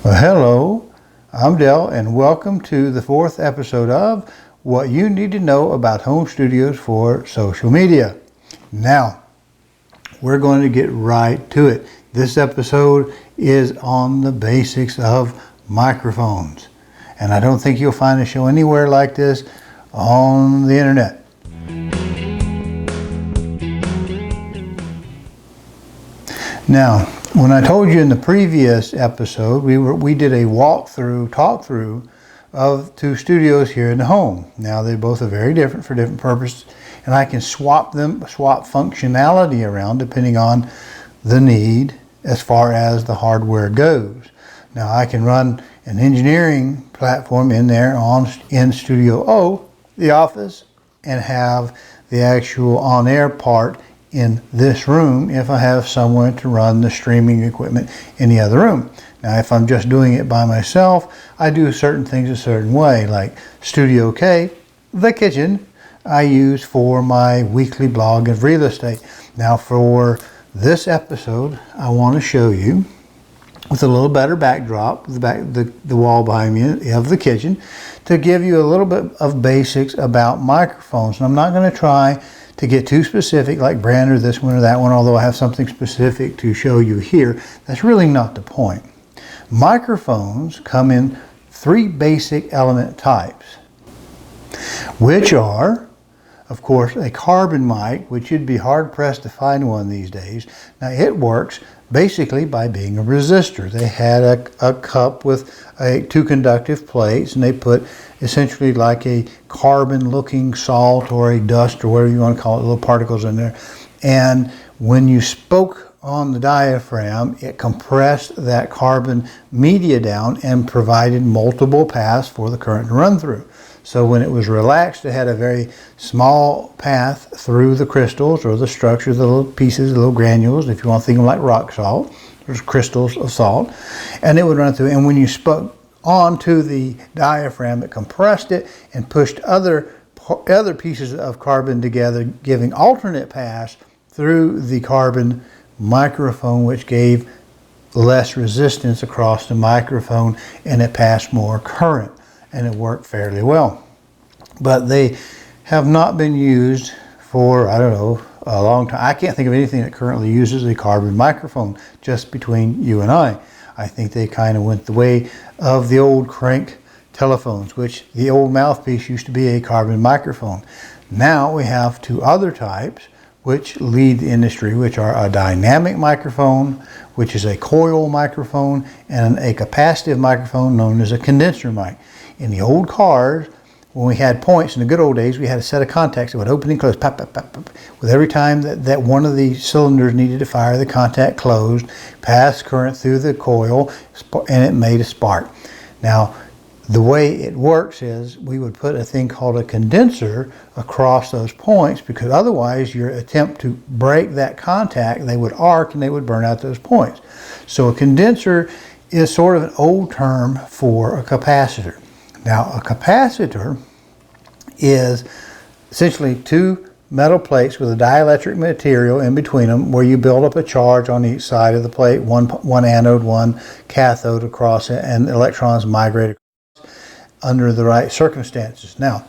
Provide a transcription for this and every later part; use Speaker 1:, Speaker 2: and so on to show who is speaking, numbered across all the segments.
Speaker 1: Well, hello, I'm Dell, and welcome to the 4th episode of What You Need to Know About Home Studios for Social Media. Now, we're going to get right to it. This episode is on the basics of microphones, and I don't think you'll find a show anywhere like this on the internet. Now, when I told you in the previous episode, we did a talk through of two studios here in the home. Now they both are very different for different purposes, and I can swap functionality around depending on the need as far as the hardware goes. Now I can run an engineering platform in there in Studio O, the office, and have the actual on-air part in this room if I have someone to run the streaming equipment in the other room. Now if I'm just doing it by myself, I do certain things a certain way, like Studio K, the kitchen, I use for my weekly blog of real estate. Now for this episode, I want to show you with a little better backdrop, the wall behind me of the kitchen, to give you a little bit of basics about microphones. And I'm not going to try to get too specific like brand or this one or that one, although I have something specific to show you here. That's really not the point. Microphones come in 3 basic element types, which are, of course, a carbon mic, which you'd be hard pressed to find one these days. Now it works basically by being a resistor. They had a cup with 2 conductive plates, and they put essentially like a carbon looking salt or a dust or whatever you want to call it, little particles in there. And when you spoke on the diaphragm, it compressed that carbon media down and provided multiple paths for the current to run through. So when it was relaxed, it had a very small path through the crystals or the structure, the little pieces, the little granules, if you want to think of them like rock salt. There's crystals of salt, and it would run through. And when you spoke onto the diaphragm, it compressed it and pushed other pieces of carbon together, giving alternate paths through the carbon microphone, which gave less resistance across the microphone, and it passed more current, and it worked fairly well. But they have not been used for, I don't know, a long time. I can't think of anything that currently uses a carbon microphone, just between you and I. I think they kind of went the way of the old crank telephones, which the old mouthpiece used to be a carbon microphone. Now we have 2 other types which lead the industry, which are a dynamic microphone, which is a coil microphone, and a capacitive microphone known as a condenser mic. In the old cars, when we had points in the good old days, we had a set of contacts that would open and close, pop, pop, pop, pop. With every time that one of the cylinders needed to fire, the contact closed, passed current through the coil, and it made a spark. Now, the way it works is we would put a thing called a condenser across those points, because otherwise your attempt to break that contact, they would arc and they would burn out those points. So a condenser is sort of an old term for a capacitor. Now, a capacitor is essentially 2 metal plates with a dielectric material in between them, where you build up a charge on each side of the plate, one anode, one cathode across it, and electrons migrate across under the right circumstances. Now,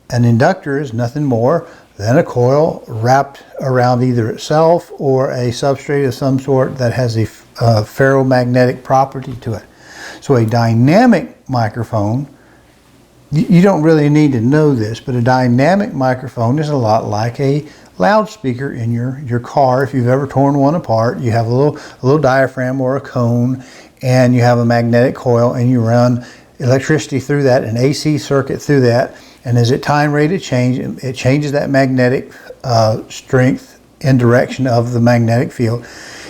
Speaker 1: an inductor is nothing more than a coil wrapped around either itself or a substrate of some sort that has a ferromagnetic property to it. So a dynamic microphone, you don't really need to know this, but a dynamic microphone is a lot like a loudspeaker in your car. If you've ever torn one apart, you have a little diaphragm or a cone, and you have a magnetic coil, and you run electricity through that, an AC circuit through that, and as it time rate it changes that magnetic strength and direction of the magnetic field,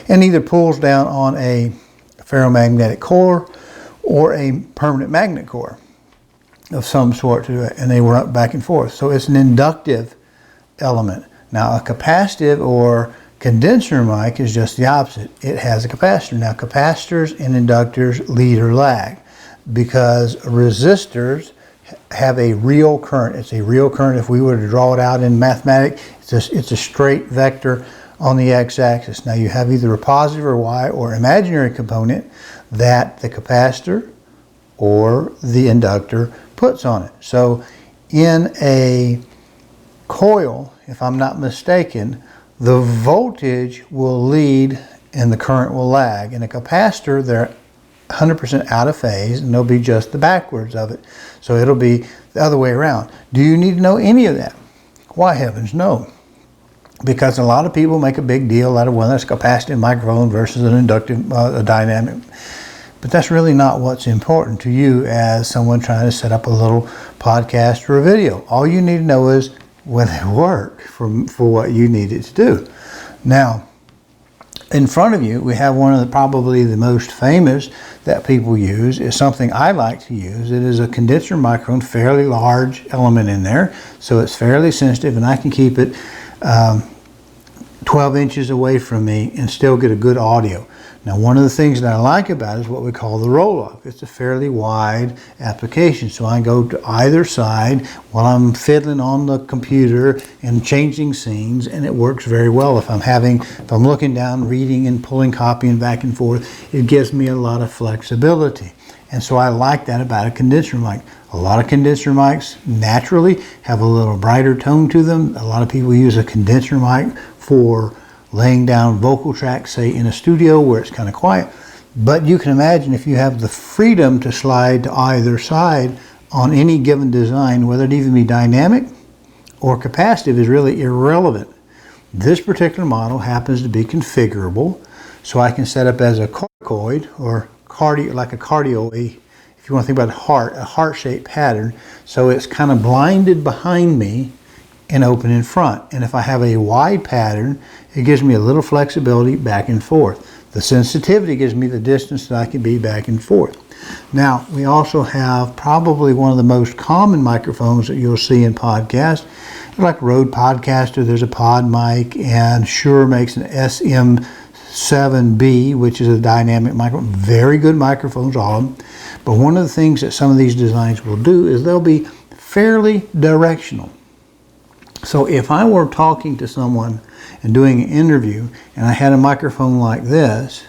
Speaker 1: and either pulls down on a ferromagnetic core or a permanent magnet core of some sort to it, and they run back and forth. So it's an inductive element. Now a capacitive or condenser mic is just the opposite. It has a capacitor. Now capacitors and inductors lead or lag, because resistors have a real current. It's a real current. If we were to draw it out in mathematics, it's a straight vector on the x-axis. Now you have either a positive or y or imaginary component that the capacitor or the inductor puts on it. So in a coil, if I'm not mistaken, the voltage will lead and the current will lag. In a capacitor, they're 100% out of phase, and they'll be just the backwards of it. So it'll be the other way around. Do you need to know any of that? Why heavens no. Because a lot of people make a big deal out of whether it's a capacitive microphone versus an inductive, a dynamic. But that's really not what's important to you as someone trying to set up a little podcast or a video. All you need to know is will it work for what you need it to do. Now, in front of you, we have one of the probably the most famous that people use. Is something I like to use. It is a condenser microphone, fairly large element in there, so it's fairly sensitive, and I can keep it 12 inches away from me and still get a good audio. Now, one of the things that I like about it is what we call the roll-off. It's a fairly wide application, so I go to either side while I'm fiddling on the computer and changing scenes, and it works very well. If I'm looking down, reading and pulling, copying back and forth, it gives me a lot of flexibility. And so I like that about a condenser mic. A lot of condenser mics naturally have a little brighter tone to them. A lot of people use a condenser mic for laying down vocal tracks, say in a studio where it's kind of quiet. But you can imagine if you have the freedom to slide to either side on any given design, whether it even be dynamic or capacitive is really irrelevant. This particular model happens to be configurable, so I can set up as a coracoid or like a cardioid, if you want to think about a heart-shaped pattern, so it's kind of blinded behind me and open in front. And if I have a wide pattern, it gives me a little flexibility back and forth. The sensitivity gives me the distance that I can be back and forth. Now, we also have probably one of the most common microphones that you'll see in podcasts. Like Rode Podcaster, there's a PodMic, and Shure makes an S11cE4, which is a dynamic microphone. Very good microphones, all of them. But one of the things that some of these designs will do is they'll be fairly directional. So if I were talking to someone and doing an interview and I had a microphone like this,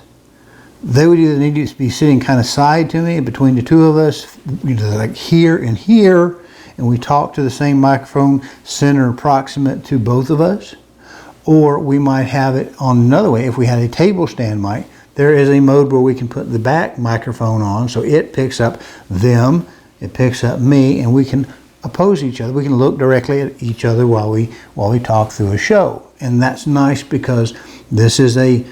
Speaker 1: they would either need to be sitting kind of side to me between the two of us, like here and here, and we talk to the same microphone center proximate to both of us, or we might have it on another way. If we had a table stand mic, there is a mode where we can put the back microphone on, so it picks up them, it picks up me, and we can oppose each other. We can look directly at each other while we talk through a show. And that's nice because this is it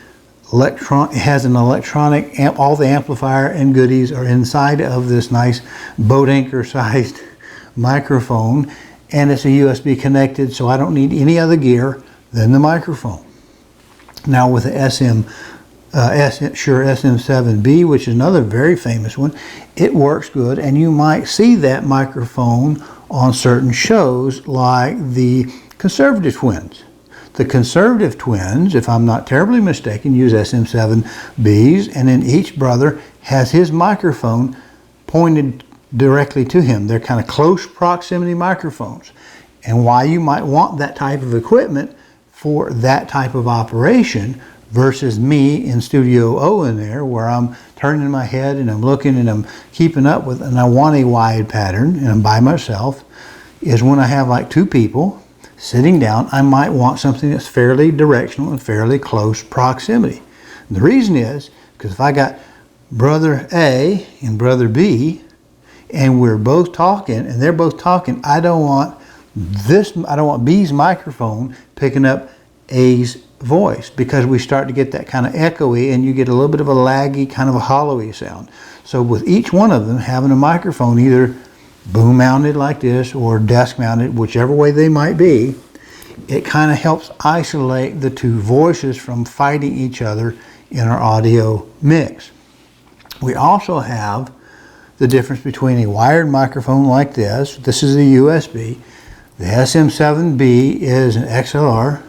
Speaker 1: has an electronic amp. All the amplifier and goodies are inside of this nice boat anchor sized microphone, and it's a USB connected, so I don't need any other gear than the microphone. Now with the Shure SM7B, which is another very famous one, it works good, and you might see that microphone on certain shows like the Conservative Twins. The Conservative Twins, if I'm not terribly mistaken, use SM7Bs, and then each brother has his microphone pointed directly to him. They're kind of close proximity microphones. And why you might want that type of equipment for that type of operation versus me in Studio O in there, where I'm turning my head and I'm looking and I'm keeping up with, and I want a wide pattern and I'm by myself, is when I have like two people sitting down, I might want something that's fairly directional and fairly close proximity. And the reason is because if I got brother A and brother B and we're both talking and they're both talking, I don't want B's microphone picking up A's voice, because we start to get that kind of echoey and you get a little bit of a laggy, kind of a hollowy sound. So with each one of them having a microphone either boom mounted like this or desk mounted, whichever way they might be, it kind of helps isolate the two voices from fighting each other in our audio mix. We also have the difference between a wired microphone like this. This is a USB. The SM7B is an XLR,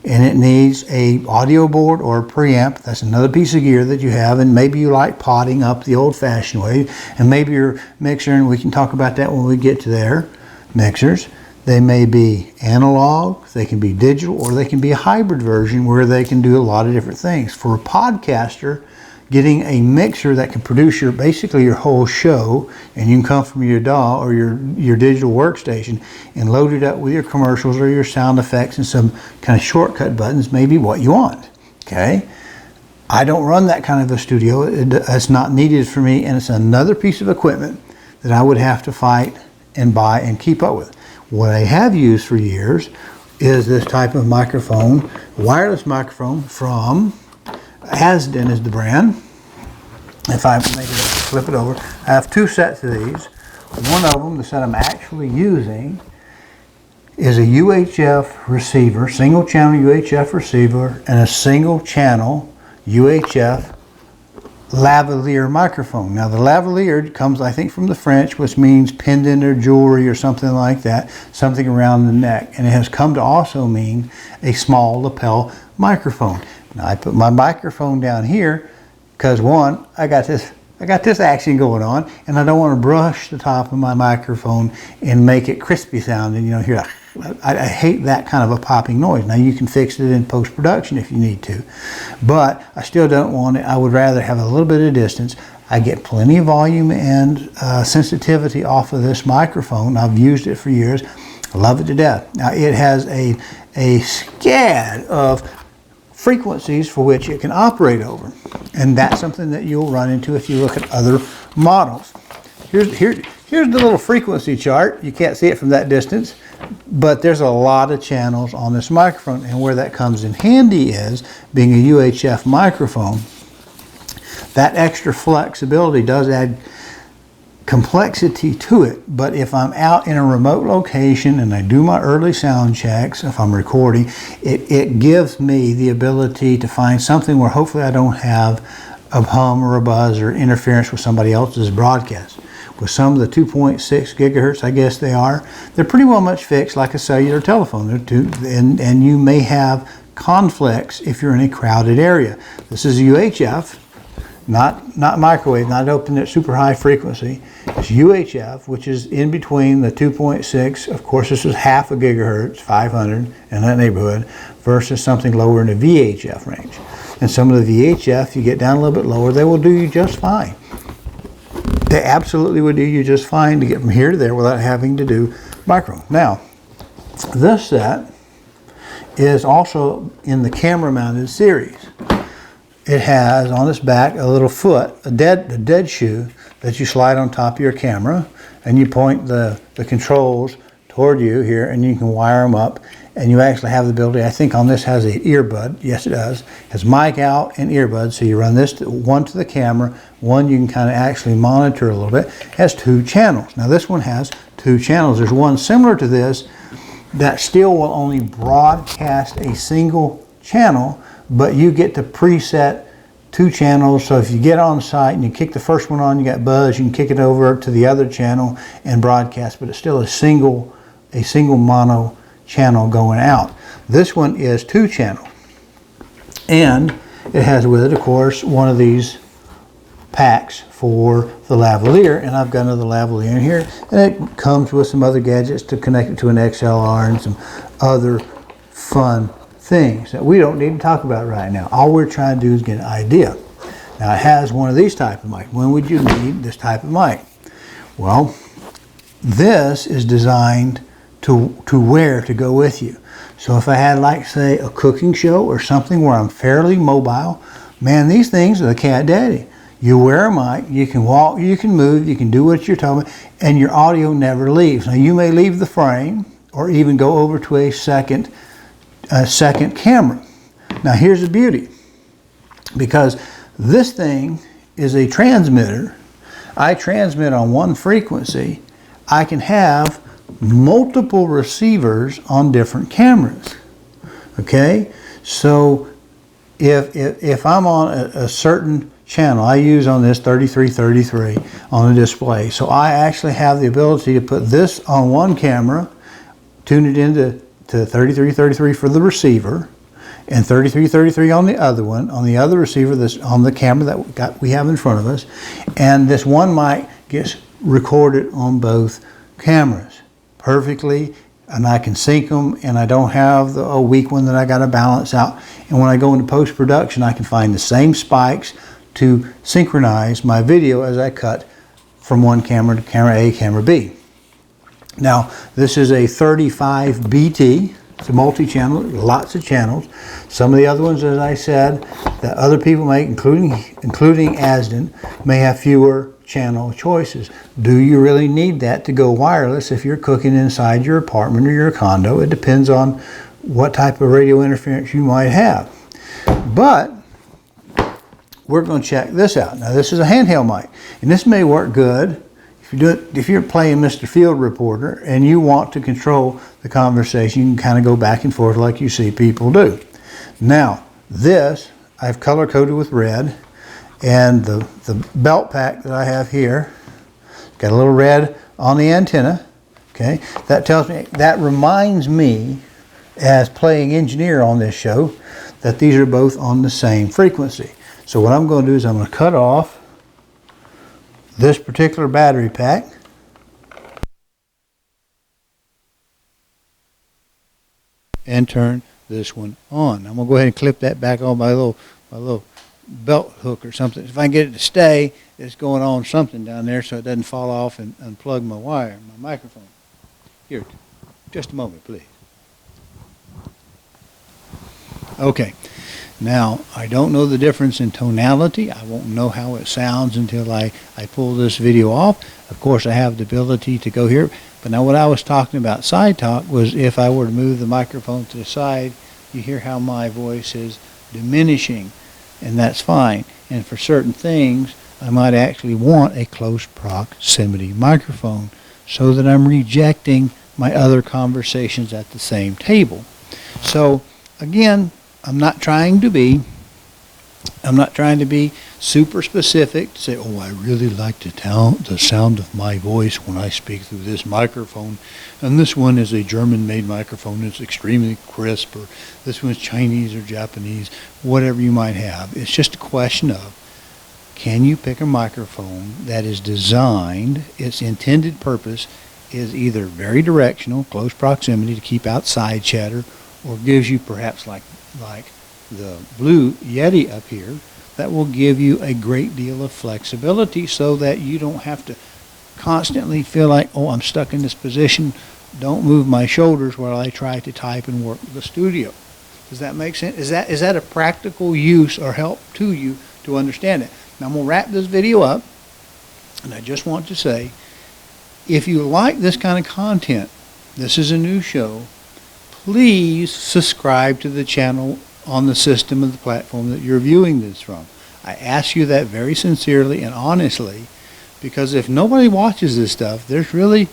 Speaker 1: and it needs a audio board or a preamp. That's another piece of gear that you have, and maybe you like potting up the old-fashioned way, and maybe your mixer, and we can talk about that when we get to their mixers. They may be analog, they can be digital, or they can be a hybrid version where they can do a lot of different things. For a podcaster, getting a mixer that can produce basically your whole show, and you can come from your DAW or your digital workstation and load it up with your commercials or your sound effects and some kind of shortcut buttons, maybe what you want. Okay, I don't run that kind of a studio. It's not needed for me, and it's another piece of equipment that I would have to fight and buy and keep up with. What I have used for years is this type of microphone, wireless microphone from Asden is the brand. If I make it, flip it over, I have two sets of these. One of them, the set I'm actually using, is a UHF receiver, single channel UHF receiver, and a single channel UHF lavalier microphone. Now the lavalier comes, I think, from the French, which means pendant or jewelry or something like that, something around the neck, and it has come to also mean a small lapel microphone. Now I put my microphone down here because, one, I got this action going on, and I don't want to brush the top of my microphone and make it crispy sounding. You know, here I hate that kind of a popping noise. Now you can fix it in post-production if you need to, but I still don't want it. I would rather have a little bit of distance. I get plenty of volume and sensitivity off of this microphone. I've used it for years. I love it to death. Now it has a scad of frequencies for which it can operate over, and that's something that you'll run into if you look at other models. Here's the little frequency chart. You can't see it from that distance, but there's a lot of channels on this microphone, and where that comes in handy is, being a UHF microphone, that extra flexibility does add complexity to it. But if I'm out in a remote location and I do my early sound checks, if I'm recording, it gives me the ability to find something where hopefully I don't have a hum or a buzz or interference with somebody else's broadcast. With some of the 2.6 gigahertz, I guess they're pretty well much fixed like a cellular telephone. And you may have conflicts if you're in a crowded area. This is UHF, not microwave, not open at super high frequency. It's UHF, which is in between the 2.6. Of course, this is half a gigahertz, 500 in that neighborhood, versus something lower in the VHF range. And some of the VHF, you get down a little bit lower, they will do you just fine. They absolutely would do you just fine to get from here to there without having to do micro. Now, this set is also in the camera mounted series. It has on its back a little foot, a dead shoe that you slide on top of your camera, and you point the controls toward you here, and you can wire them up, and you actually have the ability, I think on this has an earbud, yes it does, has mic out and earbud, so you run this, one to the camera, one you can kind of actually monitor a little bit. It has two channels. Now this one has two channels. There's one similar to this that still will only broadcast a single channel, but you get to preset two channels. So if you get on site and you kick the first one on, you got buzz, you can kick it over to the other channel and broadcast, but it's still a single mono channel going out. This one is two channel, and it has with it, of course, one of these packs for the lavalier, and I've got another lavalier in here, and it comes with some other gadgets to connect it to an XLR and some other fun things that we don't need to talk about right now. All we're trying to do is get an idea. Now it has one of these type of mic. When would you need this type of mic? Well, this is designed to wear to go with you. So if I had, like, say, a cooking show or something where I'm fairly mobile, man, these things are the cat daddy. You wear a mic, you can walk, you can move, you can do what you're talking about, and your audio never leaves. Now you may leave the frame or even go over to a second camera. Now here's the beauty. Because this thing is a transmitter, I transmit on one frequency, I can have multiple receivers on different cameras. Okay, so if I'm on a certain channel, I use on this 3333 on the display, so I actually have the ability to put this on one camera, tune it into 3333 for the receiver, and 3333 on the other one, on the other receiver, this on the camera that we have in front of us, and this one mic gets recorded on both cameras perfectly, and I can sync them, and I don't have a weak one that I got to balance out. And when I go into post-production, I can find the same spikes, to synchronize my video as I cut from one camera to camera A, camera B. Now, this is a 35 BT. It's a multi-channel, lots of channels. Some of the other ones, as I said, that other people make, including Asden, may have fewer channel choices. Do you really need that to go wireless if you're cooking inside your apartment or your condo? It depends on what type of radio interference you might have. But we're going to check this out. Now, this is a handheld mic, and this may work good if you're playing Mr. Field Reporter and you want to control the conversation. You can kind of go back and forth like you see people do. Now, this I've color coded with red, and the belt pack that I have here got a little red on the antenna. Okay, that tells me, that reminds me, as playing engineer on this show, that these are both on the same frequency. So what I'm going to do is I'm going to cut off this particular battery pack, and turn this one on. I'm going to go ahead and clip that back on my little belt hook or something. If I can get it to stay, it's going on something down there so it doesn't fall off and unplug my wire, my microphone. Here, just a moment, please. Okay. Now, I don't know the difference in tonality. I won't know how it sounds until I pull this video off. Of course, I have the ability to go here. But now what I was talking about side talk was if I were to move the microphone to the side, you hear how my voice is diminishing, and that's fine. And for certain things, I might actually want a close proximity microphone so that I'm rejecting my other conversations at the same table. So, again, I'm not trying to be super specific to say, oh, I really like the sound of my voice when I speak through this microphone, and this one is a German-made microphone. It's extremely crisp, or this one's Chinese or Japanese, whatever you might have. It's just a question of, can you pick a microphone that is designed, its intended purpose is either very directional, close proximity to keep out side chatter, or gives you perhaps like the Blue Yeti up here, that will give you a great deal of flexibility so that you don't have to constantly feel like, oh, I'm stuck in this position, don't move my shoulders while I try to type and work the studio. Does that make sense? Is that a practical use or help to you to understand it? Now I'm going to wrap this video up, and I just want to say, if you like this kind of content, this is a new show, please subscribe to the channel on the system of the platform that you're viewing this from. I ask you that very sincerely and honestly, because if nobody watches this stuff, there's really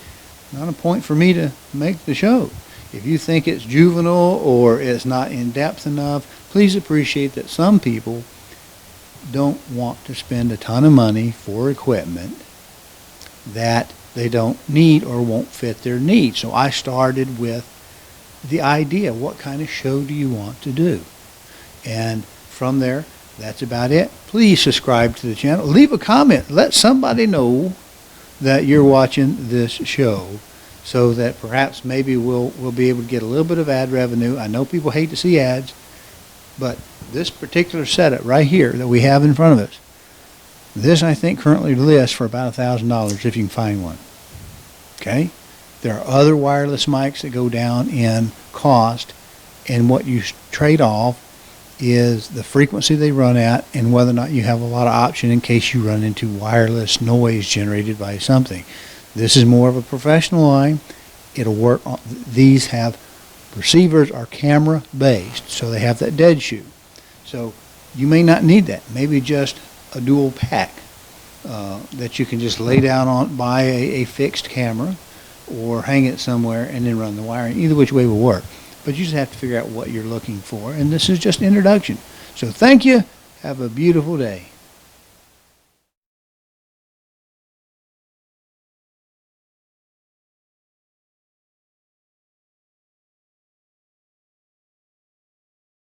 Speaker 1: not a point for me to make the show. If you think it's juvenile or it's not in depth enough, please appreciate that some people don't want to spend a ton of money for equipment that they don't need or won't fit their needs. So I started with the idea, what kind of show do you want to do? And from there, that's about it. Please subscribe to the channel. Leave a comment. Let somebody know that you're watching this show so that perhaps maybe we'll be able to get a little bit of ad revenue. I know people hate to see ads, but this particular setup right here that we have in front of us, this I think currently lists for about $1,000 if you can find one. Okay? There are other wireless mics that go down in cost, and what you trade off is the frequency they run at and whether or not you have a lot of option in case you run into wireless noise generated by something. This is more of a professional line. It'll work on, these have receivers are camera based, so they have that dead shoe. So you may not need that. Maybe just a dual pack that you can just lay down on, buy a fixed camera or hang it somewhere and then run the wiring. Either which way will work. But you just have to figure out what you're looking for. And this is just introduction. So thank you. Have a beautiful day.